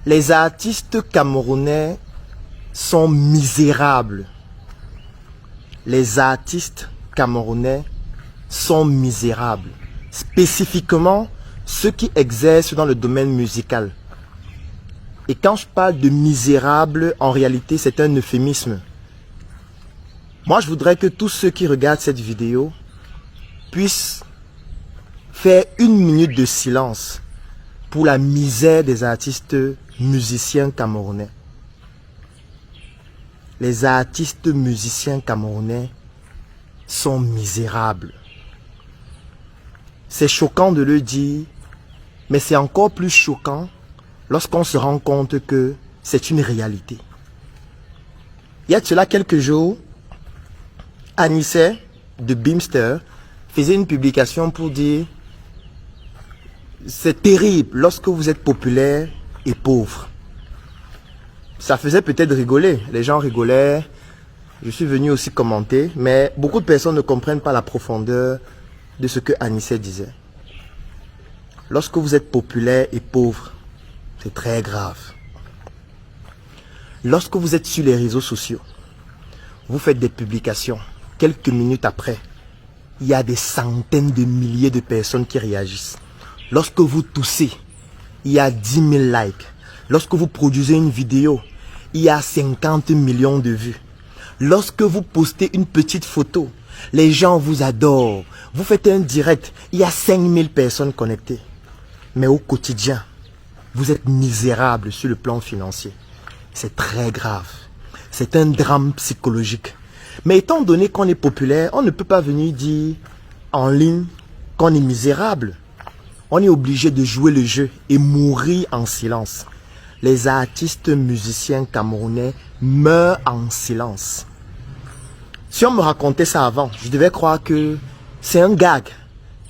Les artistes camerounais sont misérables. Les artistes camerounais sont misérables. Spécifiquement, ceux qui exercent dans le domaine musical. Et quand je parle de misérables, en réalité, c'est un euphémisme. Moi, je voudrais que tous ceux qui regardent cette vidéo puissent faire 1 minute de silence pour la misère des artistes musiciens camerounais. Les artistes musiciens camerounais sont misérables. C'est choquant de le dire, mais c'est encore plus choquant lorsqu'on se rend compte que c'est une réalité. Il y a de cela quelques jours, Anissé de Beamster faisait une publication pour dire « C'est terrible lorsque vous êtes populaire et pauvre ». Ça faisait peut-être rigoler, les gens rigolaient, je suis venu aussi commenter, mais beaucoup de personnes ne comprennent pas la profondeur de ce que Anissé disait. Lorsque vous êtes populaire et pauvre, c'est très grave. Lorsque vous êtes sur les réseaux sociaux, vous faites des publications, quelques minutes après, il y a des centaines de milliers de personnes qui réagissent. Lorsque vous toussez, il y a 10 000 likes. Lorsque vous produisez une vidéo, il y a 50 millions de vues. Lorsque vous postez une petite photo, les gens vous adorent. Vous faites un direct, il y a 5000 personnes connectées. Mais au quotidien, vous êtes misérable sur le plan financier. C'est très grave. C'est un drame psychologique. Mais étant donné qu'on est populaire, on ne peut pas venir dire en ligne qu'on est misérable. On est obligé de jouer le jeu et mourir en silence. Les artistes musiciens camerounais meurent en silence. Si on me racontait ça avant, je devais croire que c'est un gag.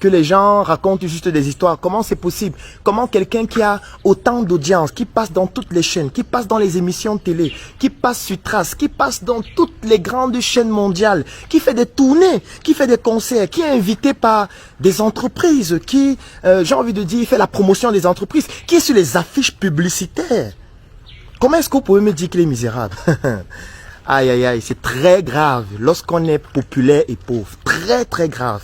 Que les gens racontent juste des histoires. Comment c'est possible? Comment quelqu'un qui a autant d'audience, qui passe dans toutes les chaînes, qui passe dans les émissions de télé, qui passe sur Trace, qui passe dans toutes les grandes chaînes mondiales, qui fait des tournées, qui fait des concerts, qui est invité par des entreprises, qui, j'ai envie de dire, fait la promotion des entreprises, qui est sur les affiches publicitaires. Comment est-ce que vous pouvez me dire qu'il est misérable? Aïe, aïe, aïe, c'est très grave lorsqu'on est populaire et pauvre. Très, très grave.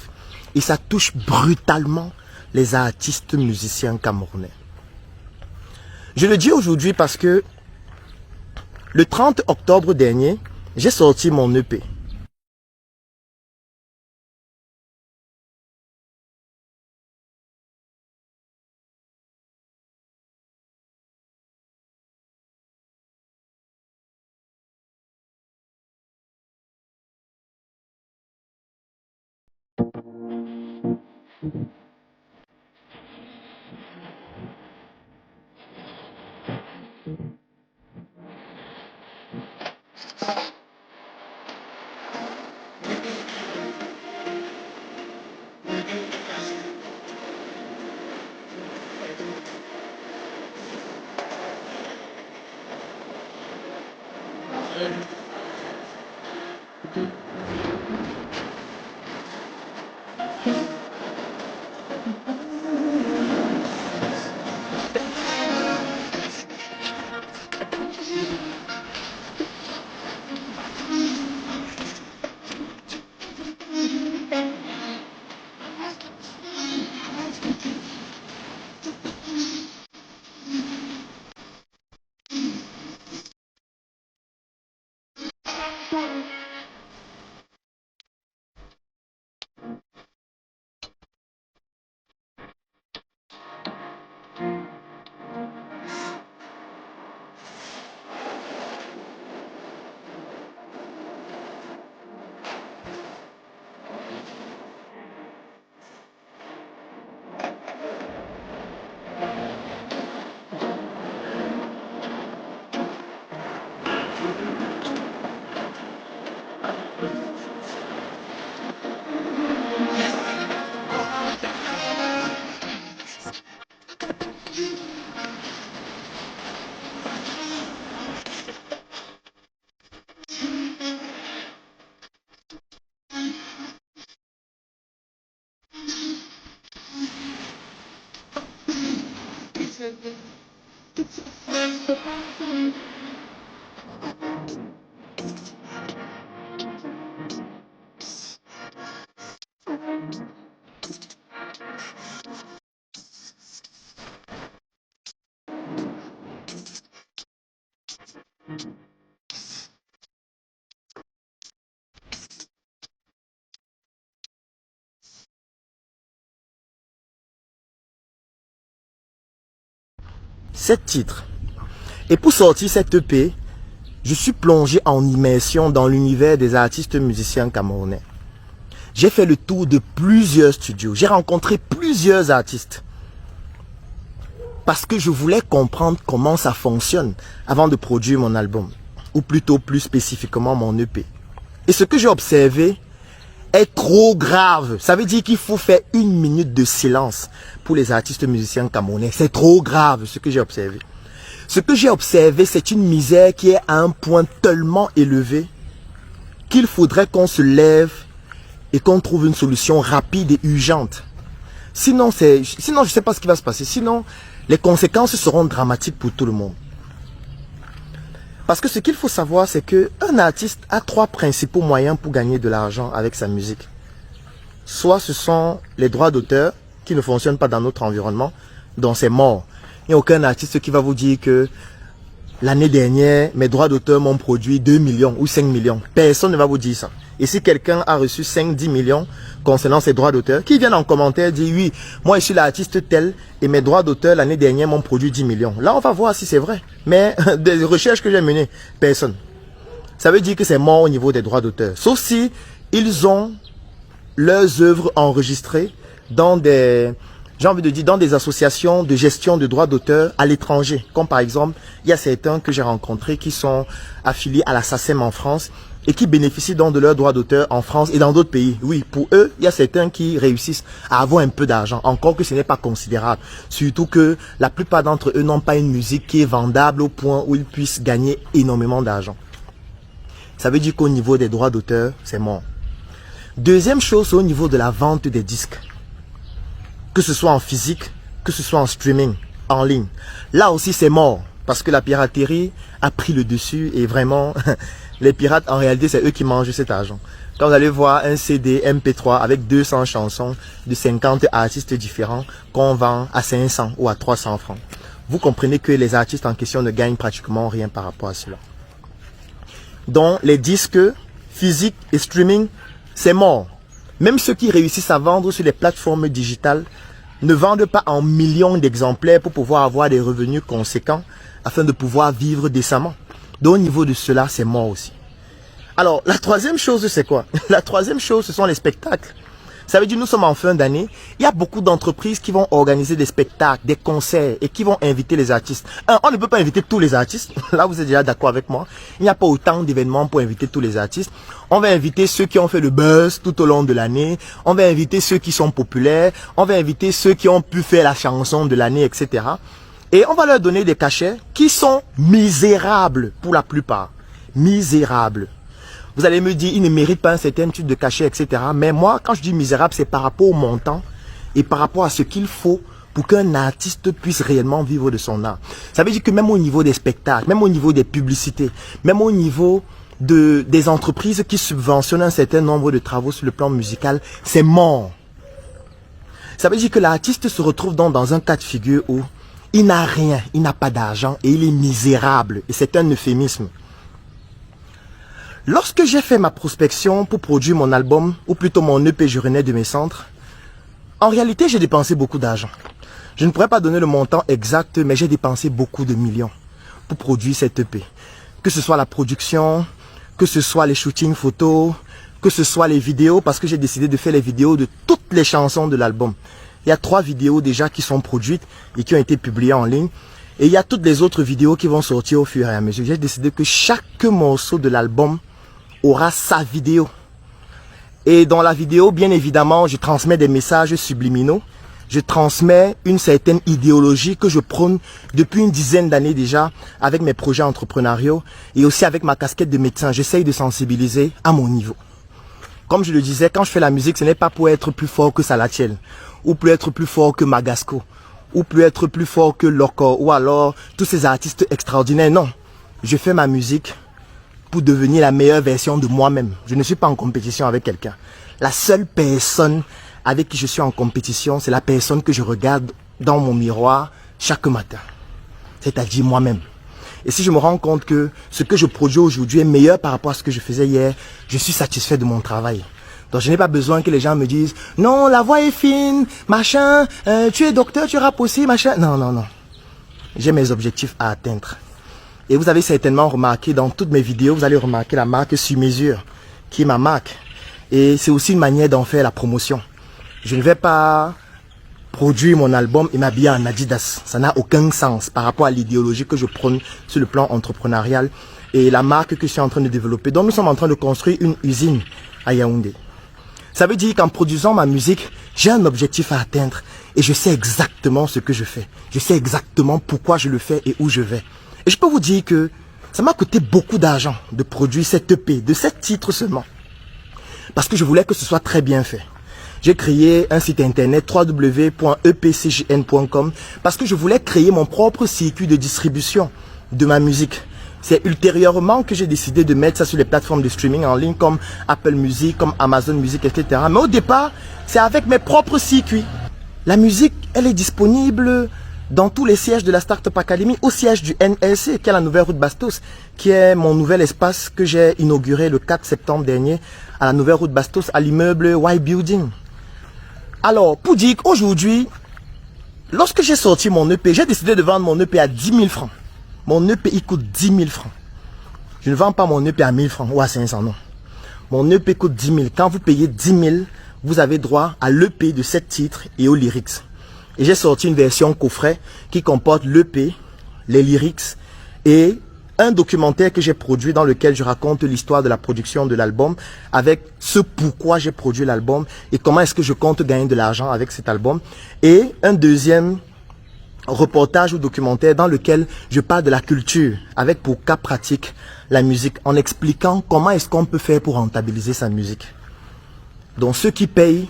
Et ça touche brutalement les artistes musiciens camerounais. Je le dis aujourd'hui parce que le 30 octobre dernier, j'ai sorti mon EP. 7 titres. Et pour sortir cette EP, je suis plongé en immersion dans l'univers des artistes musiciens camerounais. J'ai fait le tour de plusieurs studios. J'ai rencontré plusieurs artistes. Parce que je voulais comprendre comment ça fonctionne avant de produire mon album. Ou plutôt plus spécifiquement mon EP. Et ce que j'ai observé est trop grave. Ça veut dire qu'il faut faire 1 minute de silence pour les artistes musiciens camerounais. C'est trop grave ce que j'ai observé. Ce que j'ai observé, c'est une misère qui est à un point tellement élevé qu'il faudrait qu'on se lève et qu'on trouve une solution rapide et urgente. Sinon, je ne sais pas ce qui va se passer. Sinon, les conséquences seront dramatiques pour tout le monde. Parce que ce qu'il faut savoir, c'est qu'un artiste a 3 principaux moyens pour gagner de l'argent avec sa musique. Soit ce sont les droits d'auteur qui ne fonctionnent pas dans notre environnement, donc c'est mort. Il n'y a aucun artiste qui va vous dire que l'année dernière, mes droits d'auteur m'ont produit 2 millions ou 5 millions. Personne ne va vous dire ça. Et si quelqu'un a reçu 5-10 millions concernant ses droits d'auteur, qui viennent en commentaire dire oui, moi je suis l'artiste tel et mes droits d'auteur l'année dernière m'ont produit 10 millions. Là on va voir si c'est vrai. Mais des recherches que j'ai menées, personne. Ça veut dire que c'est mort au niveau des droits d'auteur. Sauf si ils ont leurs œuvres enregistrées dans des, j'ai envie de dire, dans des associations de gestion de droits d'auteur à l'étranger. Comme par exemple, il y a certains que j'ai rencontrés qui sont affiliés à la SACEM en France et qui bénéficient donc de leurs droits d'auteur en France et dans d'autres pays. Oui, pour eux, il y a certains qui réussissent à avoir un peu d'argent, encore que ce n'est pas considérable. Surtout que la plupart d'entre eux n'ont pas une musique qui est vendable au point où ils puissent gagner énormément d'argent. Ça veut dire qu'au niveau des droits d'auteur, c'est mort. Deuxième chose, c'est au niveau de la vente des disques. Que ce soit en physique, que ce soit en streaming, en ligne. Là aussi, c'est mort. Parce que la piraterie a pris le dessus et vraiment, les pirates, en réalité, c'est eux qui mangent cet argent. Quand vous allez voir un CD MP3 avec 200 chansons de 50 artistes différents qu'on vend à 500 ou à 300 francs, vous comprenez que les artistes en question ne gagnent pratiquement rien par rapport à cela. Donc, les disques physiques et streaming, c'est mort. Même ceux qui réussissent à vendre sur les plateformes digitales ne vendent pas en millions d'exemplaires pour pouvoir avoir des revenus conséquents afin de pouvoir vivre décemment. Donc au niveau de cela, c'est mort aussi. Alors, la troisième chose, c'est quoi? La troisième chose, ce sont les spectacles. Ça veut dire nous sommes en fin d'année. Il y a beaucoup d'entreprises qui vont organiser des spectacles, des concerts et qui vont inviter les artistes. On ne peut pas inviter tous les artistes. Là, vous êtes déjà d'accord avec moi. Il n'y a pas autant d'événements pour inviter tous les artistes. On va inviter ceux qui ont fait le buzz tout au long de l'année. On va inviter ceux qui sont populaires. On va inviter ceux qui ont pu faire la chanson de l'année, etc. Et on va leur donner des cachets qui sont misérables pour la plupart. Misérables. Vous allez me dire, ils ne méritent pas un certain type de cachet, etc. Mais moi, quand je dis misérable, c'est par rapport au montant et par rapport à ce qu'il faut pour qu'un artiste puisse réellement vivre de son art. Ça veut dire que même au niveau des spectacles, même au niveau des publicités, même au niveau des entreprises qui subventionnent un certain nombre de travaux sur le plan musical, c'est mort. Ça veut dire que l'artiste se retrouve donc dans un cas de figure où il n'a rien, il n'a pas d'argent et il est misérable. Et c'est un euphémisme. Lorsque j'ai fait ma prospection pour produire mon album, ou plutôt mon EP Je renais de mes centres, en réalité j'ai dépensé beaucoup d'argent. Je ne pourrais pas donner le montant exact, mais j'ai dépensé beaucoup de millions pour produire cet EP. Que ce soit la production, que ce soit les shootings photos, que ce soit les vidéos, parce que j'ai décidé de faire les vidéos de toutes les chansons de l'album. Il y a 3 vidéos déjà qui sont produites et qui ont été publiées en ligne. Et il y a toutes les autres vidéos qui vont sortir au fur et à mesure. J'ai décidé que chaque morceau de l'album aura sa vidéo. Et dans la vidéo, bien évidemment, je transmets des messages subliminaux. Je transmets une certaine idéologie que je prône depuis une dizaine d'années déjà avec mes projets entrepreneuriaux et aussi avec ma casquette de médecin. J'essaye de sensibiliser à mon niveau. Comme je le disais, quand je fais la musique, ce n'est pas pour être plus fort que Salatiel ou pour être plus fort que Magasco ou peut être plus fort que Loco, ou alors tous ces artistes extraordinaires. Non, je fais ma musique pour devenir la meilleure version de moi-même. Je ne suis pas en compétition avec quelqu'un. La seule personne avec qui je suis en compétition, c'est la personne que je regarde dans mon miroir chaque matin. C'est-à-dire moi-même. Et si je me rends compte que ce que je produis aujourd'hui est meilleur par rapport à ce que je faisais hier, je suis satisfait de mon travail. Donc je n'ai pas besoin que les gens me disent « Non, la voix est fine, machin, tu es docteur, tu rappes aussi, machin. » Non, non, non. J'ai mes objectifs à atteindre. Et vous avez certainement remarqué dans toutes mes vidéos, vous allez remarquer la marque Sur Mesure, qui est ma marque. Et c'est aussi une manière d'en faire la promotion. Je ne vais pas produire mon album et m'habiller en Adidas. Ça n'a aucun sens par rapport à l'idéologie que je prône sur le plan entrepreneurial et la marque que je suis en train de développer. Donc nous sommes en train de construire une usine à Yaoundé. Ça veut dire qu'en produisant ma musique, j'ai un objectif à atteindre et je sais exactement ce que je fais. Je sais exactement pourquoi je le fais et où je vais. Et je peux vous dire que ça m'a coûté beaucoup d'argent de produire cette EP, de 7 titres seulement. Parce que je voulais que ce soit très bien fait. J'ai créé un site internet www.epcjn.com parce que je voulais créer mon propre circuit de distribution de ma musique. C'est ultérieurement que j'ai décidé de mettre ça sur les plateformes de streaming en ligne comme Apple Music, comme Amazon Music, etc. Mais au départ, c'est avec mes propres circuits. La musique, elle est disponible dans tous les sièges de la Startup Academy, au siège du NLC, qui est la nouvelle route Bastos, qui est mon nouvel espace que j'ai inauguré le 4 septembre dernier à la nouvelle route Bastos, à l'immeuble Y Building. Alors, pour dire qu'aujourd'hui, lorsque j'ai sorti mon EP, j'ai décidé de vendre mon EP à 10 000 francs. Mon EP, il coûte 10 000 francs. Je ne vends pas mon EP à 1000 francs ou à 500, non. Mon EP coûte 10 000. Quand vous payez 10 000, vous avez droit à l'EP de 7 titres et aux lyrics. Et j'ai sorti une version coffret qui comporte l'EP, les lyrics et un documentaire que j'ai produit dans lequel je raconte l'histoire de la production de l'album avec ce pourquoi j'ai produit l'album et comment est-ce que je compte gagner de l'argent avec cet album. Et un deuxième reportage ou documentaire dans lequel je parle de la culture avec pour cas pratique la musique en expliquant comment est-ce qu'on peut faire pour rentabiliser sa musique. Donc ceux qui payent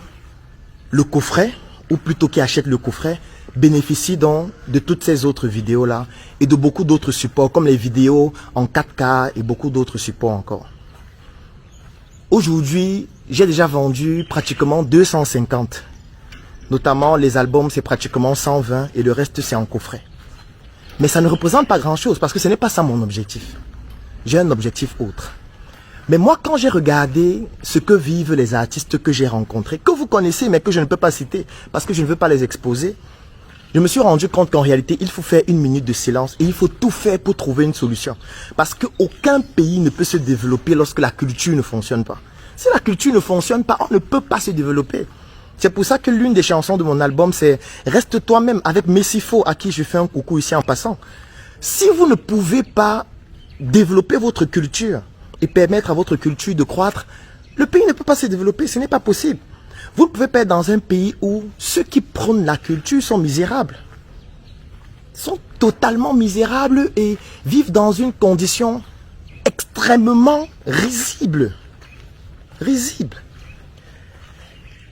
le coffret ou plutôt qui achètent le coffret, bénéficient donc de toutes ces autres vidéos-là et de beaucoup d'autres supports, comme les vidéos en 4K et beaucoup d'autres supports encore. Aujourd'hui, j'ai déjà vendu pratiquement 250. Notamment, les albums, c'est pratiquement 120 et le reste, c'est en coffret. Mais ça ne représente pas grand-chose parce que ce n'est pas ça mon objectif. J'ai un objectif autre. Mais moi, quand j'ai regardé ce que vivent les artistes que j'ai rencontrés, que vous connaissez mais que je ne peux pas citer parce que je ne veux pas les exposer, je me suis rendu compte qu'en réalité, il faut faire une minute de silence et il faut tout faire pour trouver une solution. Parce qu'aucun pays ne peut se développer lorsque la culture ne fonctionne pas. Si la culture ne fonctionne pas, on ne peut pas se développer. C'est pour ça que l'une des chansons de mon album, c'est « Reste toi-même » avec Messifo, à qui je fais un coucou ici en passant. Si vous ne pouvez pas développer votre culture et permettre à votre culture de croître, le pays ne peut pas se développer, ce n'est pas possible. Vous ne pouvez pas être dans un pays où ceux qui prônent la culture sont misérables. Ils sont totalement misérables et vivent dans une condition extrêmement risible. Risible.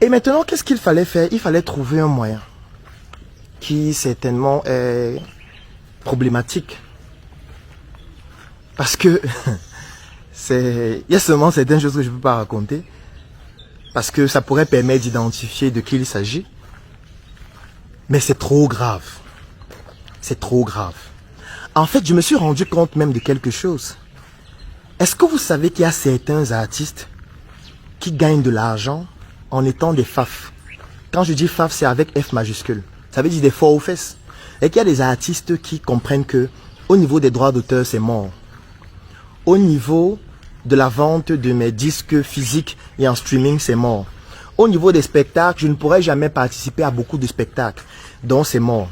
Et maintenant, qu'est-ce qu'il fallait faire? Il fallait trouver un moyen qui certainement est problématique. Parce que il y a seulement certaines choses que je ne peux pas raconter. Parce que ça pourrait permettre d'identifier de qui il s'agit. Mais c'est trop grave. C'est trop grave. En fait, je me suis rendu compte même de quelque chose. Est-ce que vous savez qu'il y a certains artistes qui gagnent de l'argent en étant des FAF? Quand je dis FAF, c'est avec F majuscule. Ça veut dire des faux aux fesses. Et qu'il y a des artistes qui comprennent que au niveau des droits d'auteur, c'est mort. Au niveau de la vente de mes disques physiques et en streaming, c'est mort. Au niveau des spectacles, je ne pourrai jamais participer à beaucoup de spectacles. Donc, c'est mort.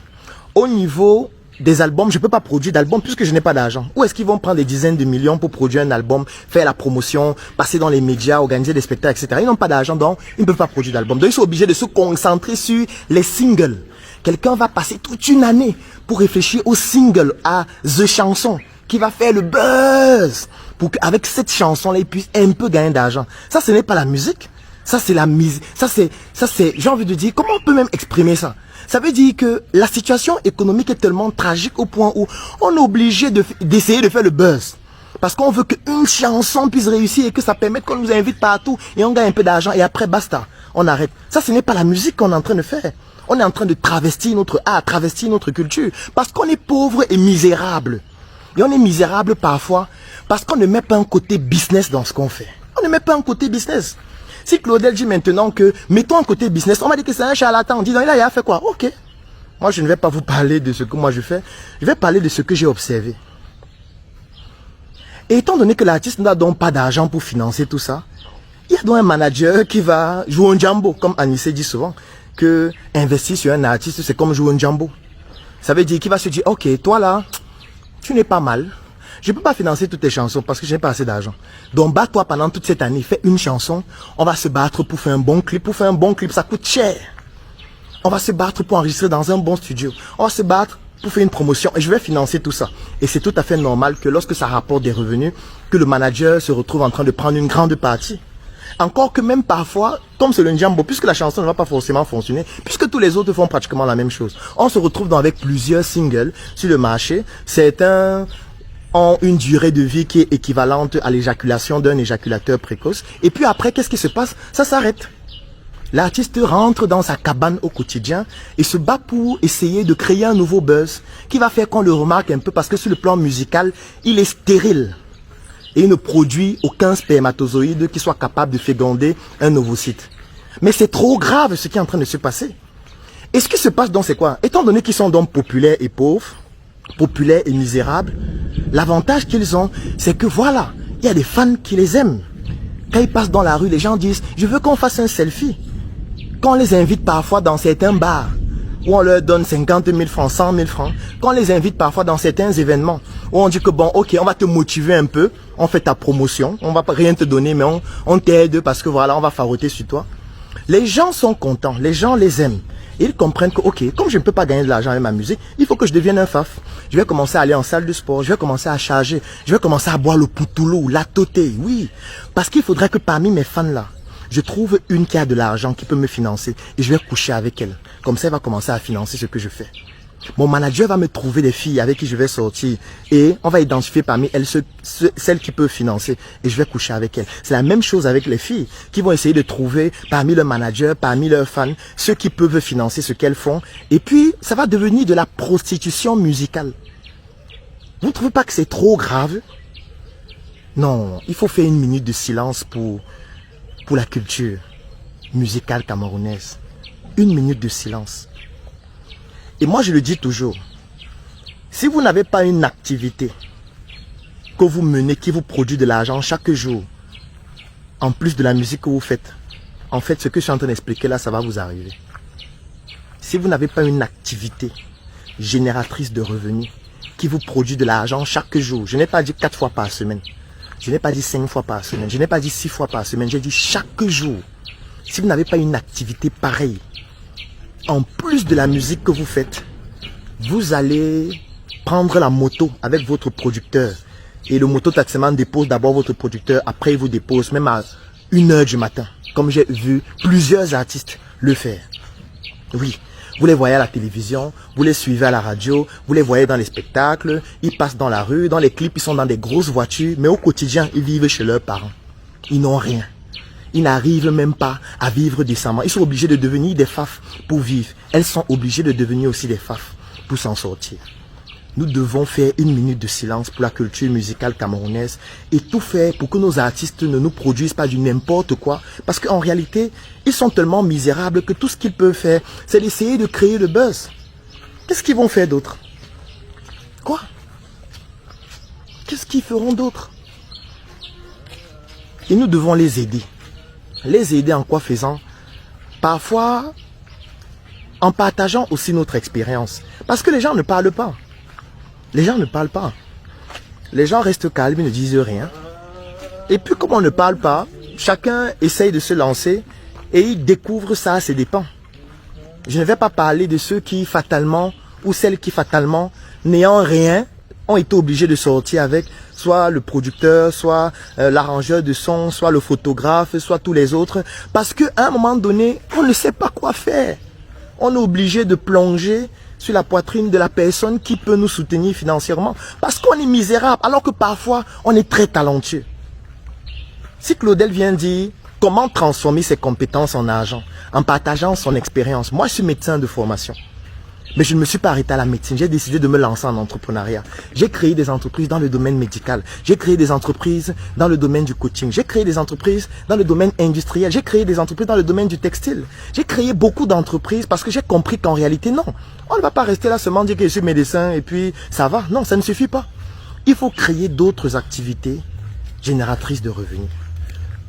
Au niveau des albums, je ne peux pas produire d'albums puisque je n'ai pas d'argent. Où est-ce qu'ils vont prendre des dizaines de millions pour produire un album, faire la promotion, passer dans les médias, organiser des spectacles, etc. Ils n'ont pas d'argent, donc ils ne peuvent pas produire d'album. Donc, ils sont obligés de se concentrer sur les singles. Quelqu'un va passer toute une année pour réfléchir aux singles, à The Chanson, qui va faire le buzz pour qu'avec cette chanson-là, ils puissent un peu gagner d'argent. Ça, ce n'est pas la musique. Ça, c'est la musique. Ça, c'est, j'ai envie de dire, comment on peut même exprimer ça? Ça veut dire que la situation économique est tellement tragique au point où on est obligé d'essayer de faire le buzz. Parce qu'on veut qu'une chanson puisse réussir et que ça permette qu'on nous invite partout et on gagne un peu d'argent et après basta, on arrête. Ça, ce n'est pas la musique qu'on est en train de faire. On est en train de travestir notre art, travestir notre culture. Parce qu'on est pauvre et misérable. Et on est misérable parfois parce qu'on ne met pas un côté business dans ce qu'on fait. On ne met pas un côté business. Si Claudel dit maintenant que mettons un côté business, on m'a dit que c'est un charlatan. On dit, il a fait quoi? Ok. Moi, je ne vais pas vous parler de ce que moi je fais. Je vais parler de ce que j'ai observé. Et étant donné que l'artiste n'a donc pas d'argent pour financer tout ça, il y a donc un manager qui va jouer un jambo, comme Anissé dit souvent, que investir sur un artiste, c'est comme jouer un jambo. Ça veut dire qu'il va se dire, ok, toi là, tu n'es pas mal. Je ne peux pas financer toutes tes chansons parce que je n'ai pas assez d'argent. Donc bats-toi pendant toute cette année, fais une chanson, on va se battre pour faire un bon clip. Pour faire un bon clip, ça coûte cher. On va se battre pour enregistrer dans un bon studio. On va se battre pour faire une promotion et je vais financer tout ça. Et c'est tout à fait normal que lorsque ça rapporte des revenus, que le manager se retrouve en train de prendre une grande partie. Encore que même parfois, comme c'est le Njambo, puisque la chanson ne va pas forcément fonctionner, puisque tous les autres font pratiquement la même chose, on se retrouve avec plusieurs singles sur le marché. Certains ont une durée de vie qui est équivalente à l'éjaculation d'un éjaculateur précoce. Et puis après, qu'est-ce qui se passe? Ça s'arrête. L'artiste rentre dans sa cabane au quotidien et se bat pour essayer de créer un nouveau buzz qui va faire qu'on le remarque un peu parce que sur le plan musical, il est stérile. Et il ne produit aucun spermatozoïde qui soit capable de féconder un ovocyte. Mais c'est trop grave ce qui est en train de se passer. Et ce qui se passe donc c'est quoi? Étant donné qu'ils sont donc populaires et pauvres, populaires et misérables, l'avantage qu'ils ont, c'est que voilà, il y a des fans qui les aiment. Quand ils passent dans la rue, les gens disent, je veux qu'on fasse un selfie. Quand on les invite parfois dans certains bars, où on leur donne 50 000 francs, 100 000 francs, quand on les invite parfois dans certains événements, où on dit que bon, ok, on va te motiver un peu, on fait ta promotion, on va pas rien te donner, mais on t'aide parce que voilà, on va faroter sur toi. Les gens sont contents, les gens les aiment. Ils comprennent que, ok, comme je ne peux pas gagner de l'argent avec ma musique, il faut que je devienne un faf. Je vais commencer à aller en salle de sport, je vais commencer à charger, je vais commencer à boire le poutoulou, la toté, oui. Parce qu'il faudrait que parmi mes fans là, je trouve une qui a de l'argent, qui peut me financer et je vais coucher avec elle. Comme ça, elle va commencer à financer ce que je fais. Mon manager va me trouver des filles avec qui je vais sortir et on va identifier parmi elles celles qui peuvent financer et je vais coucher avec elles. C'est la même chose avec les filles qui vont essayer de trouver parmi leurs managers, parmi leurs fans, ceux qui peuvent financer ce qu'elles font. Et puis, ça va devenir de la prostitution musicale. Vous ne trouvez pas que c'est trop grave? Non, il faut faire une minute de silence pour la culture musicale camerounaise. Une minute de silence. Et moi, je le dis toujours, si vous n'avez pas une activité que vous menez, qui vous produit de l'argent chaque jour, en plus de la musique que vous faites, en fait, ce que je suis en train d'expliquer là, ça va vous arriver. Si vous n'avez pas une activité génératrice de revenus, qui vous produit de l'argent chaque jour, je n'ai pas dit 4 fois par semaine, je n'ai pas dit 5 fois par semaine, je n'ai pas dit 6 fois par semaine, j'ai dit chaque jour. Si vous n'avez pas une activité pareille, en plus de la musique que vous faites, vous allez prendre la moto avec votre producteur. Et le moto-taximan dépose d'abord votre producteur, après il vous dépose même à 1h du matin. Comme j'ai vu plusieurs artistes le faire. Oui, vous les voyez à la télévision, vous les suivez à la radio, vous les voyez dans les spectacles, ils passent dans la rue, dans les clips, ils sont dans des grosses voitures, mais au quotidien, ils vivent chez leurs parents. Ils n'ont rien. Ils n'arrivent même pas à vivre décemment. Ils sont obligés de devenir des faf pour vivre. Elles sont obligées de devenir aussi des faf pour s'en sortir. Nous devons faire une minute de silence pour la culture musicale camerounaise et tout faire pour que nos artistes ne nous produisent pas du n'importe quoi. Parce qu'en réalité, ils sont tellement misérables que tout ce qu'ils peuvent faire, c'est d'essayer de créer le buzz. Qu'est-ce qu'ils vont faire d'autre? Quoi? Qu'est-ce qu'ils feront d'autre? Et nous devons les aider. Les aider en quoi faisant? Parfois, en partageant aussi notre expérience. Parce que les gens ne parlent pas. Les gens ne parlent pas. Les gens restent calmes, ils ne disent rien. Et puis comme on ne parle pas, chacun essaye de se lancer et il découvre ça à ses dépens. Je ne vais pas parler de ceux qui fatalement, ou celles qui fatalement, n'ayant rien, ont été obligés de sortir avec soit le producteur, soit l'arrangeur de son, soit le photographe, soit tous les autres. Parce qu'à un moment donné, on ne sait pas quoi faire. on est obligé de plonger sur la poitrine de la personne qui peut nous soutenir financièrement. Parce qu'on est misérable, alors que parfois, on est très talentueux. Si Claudel vient dire comment transformer ses compétences en argent, en partageant son expérience. Moi, je suis médecin de formation. Mais je ne me suis pas arrêté à la médecine. J'ai décidé de me lancer en entrepreneuriat. J'ai créé des entreprises dans le domaine médical. J'ai créé des entreprises dans le domaine du coaching. J'ai créé des entreprises dans le domaine industriel. J'ai créé des entreprises dans le domaine du textile. J'ai créé beaucoup d'entreprises parce que j'ai compris qu'en réalité, non. On ne va pas rester là seulement dire que je suis médecin et puis ça va. Non, ça ne suffit pas. Il faut créer d'autres activités génératrices de revenus.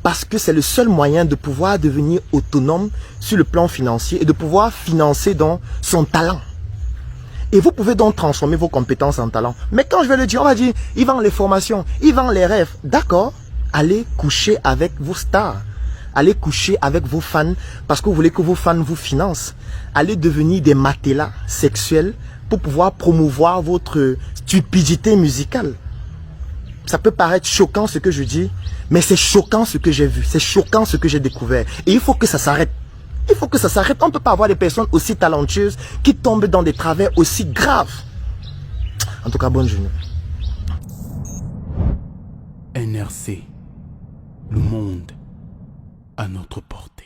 Parce que c'est le seul moyen de pouvoir devenir autonome sur le plan financier et de pouvoir financer donc son talent. Et vous pouvez donc transformer vos compétences en talent. Mais quand je vais le dire, on va dire, il vend les formations, il vend les rêves. D'accord, allez coucher avec vos stars. Allez coucher avec vos fans parce que vous voulez que vos fans vous financent. Allez devenir des matelas sexuels pour pouvoir promouvoir votre stupidité musicale. Ça peut paraître choquant ce que je dis, mais c'est choquant ce que j'ai vu. C'est choquant ce que j'ai découvert. Et il faut que ça s'arrête. Il faut que ça s'arrête. On ne peut pas avoir des personnes aussi talentueuses qui tombent dans des travers aussi graves. En tout cas, bonne journée. NRC, le monde à notre porte.